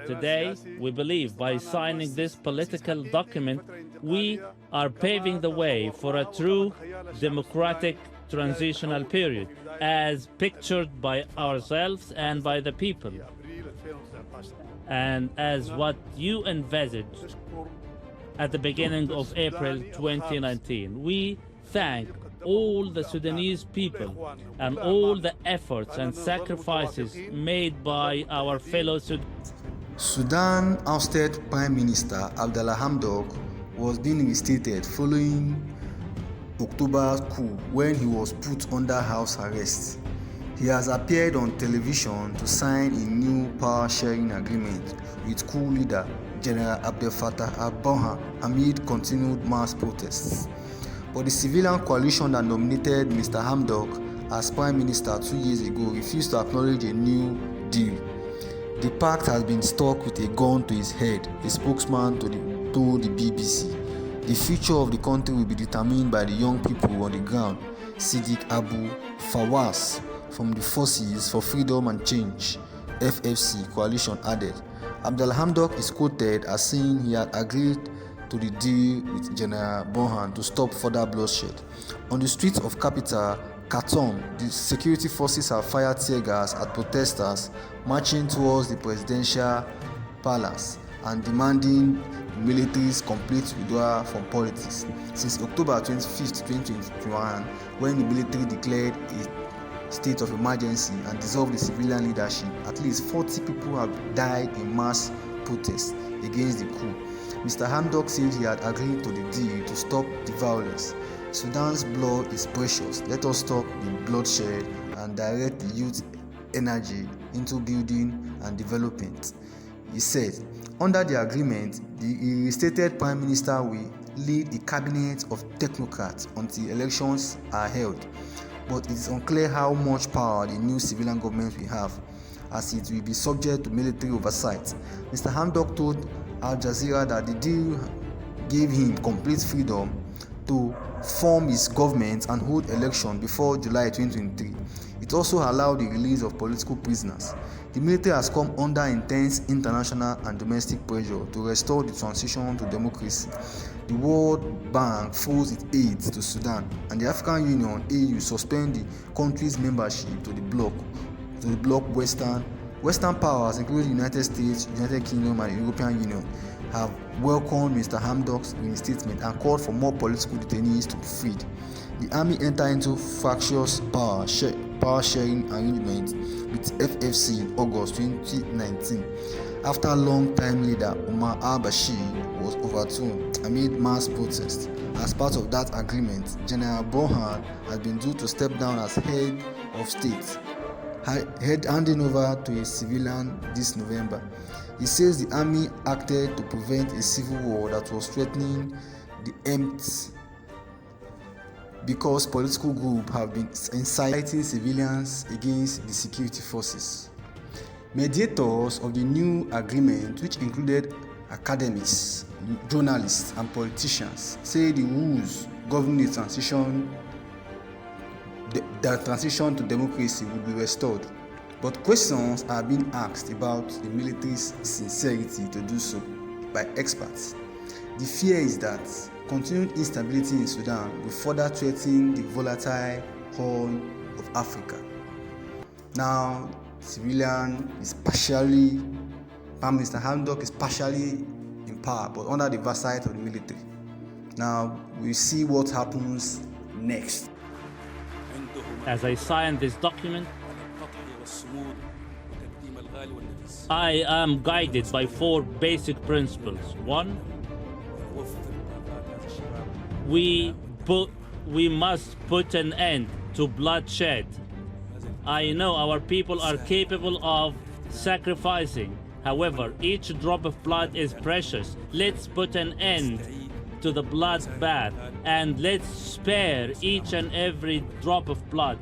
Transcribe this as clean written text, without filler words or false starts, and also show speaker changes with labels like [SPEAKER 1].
[SPEAKER 1] Today, we believe by signing this political document, we are paving the way for a true democratic transitional period, as pictured by ourselves and by the people, and as what you envisaged at the beginning of April 2019. We thank all the Sudanese people and all the efforts and sacrifices made by our fellow Sudanese.
[SPEAKER 2] Sudan ousted Prime Minister Abdalla Hamdok was being reinstated following October Coup when he was put under house arrest. He has appeared on television to sign a new power-sharing agreement with coup leader Gen Abdel Fattah al-Burhan amid continued mass protests. But the civilian coalition that nominated Mr. Hamdok as Prime Minister 2 years ago refused to acknowledge a new deal. The pact has been stuck with a gun to his head, a spokesman told the BBC. The future of the country will be determined by the young people on the ground, Siddiq Abu Fawaz from the Forces for Freedom and Change (FFC) coalition added. Abdalla Hamdok is quoted as saying he had agreed to the deal with Gen Abdel to stop further bloodshed. On the streets of capital Khartoum, the security forces have fired tear gas at protesters marching towards the presidential palace and demanding the military's complete withdrawal from politics. Since October 25, 2021, when the military declared a state of emergency and dissolved the civilian leadership, at least 40 people have died in mass protests against the coup. Mr. Hamdok said he had agreed to the deal to stop the violence. Sudan's blood is precious. Let us stop the bloodshed and direct the youth energy into building and development. He said, under the agreement, the reinstated Prime Minister will lead a cabinet of technocrats until elections are held. But it is unclear how much power the new civilian government will have, as it will be subject to military oversight. Mr. Hamdok told Al Jazeera that the deal gave him complete freedom to form his government and hold election before July 2023. It also allowed the release of political prisoners. The military has come under intense international and domestic pressure to restore the transition to democracy. The World Bank froze its aid to Sudan, and the African Union (AU) suspended the country's membership to the bloc. Western powers, including the United States, United Kingdom, and the European Union, have welcomed Mr. Hamdok's reinstatement and called for more political detainees to be freed. The army entered into fractious power sharing arrangement with FFC in August 2019 after long-time leader Omar al-Bashir was overthrown amid mass protests. As part of that agreement, Gen Abdel has been due to step down as head of state, handing over to a civilian this November. He says the army acted to prevent a civil war that was threatening the empty because political groups have been inciting civilians against the security forces. Mediators of the new agreement, which included academics, journalists, and politicians, say the rules governing the transition to democracy will be restored. But questions are being asked about the military's sincerity to do so by experts. The fear is that continued instability in Sudan will further threaten the volatile Horn of Africa. Now, Prime Minister Hamdok is partially in power, but under the oversight of the military. Now, we'll see what happens next.
[SPEAKER 1] As I sign this document, I am guided by 4 basic principles. 1, we must put an end to bloodshed. I know our people are capable of sacrificing. However, each drop of blood is precious. Let's put an end to the bloodbath and let's spare each and every drop of blood.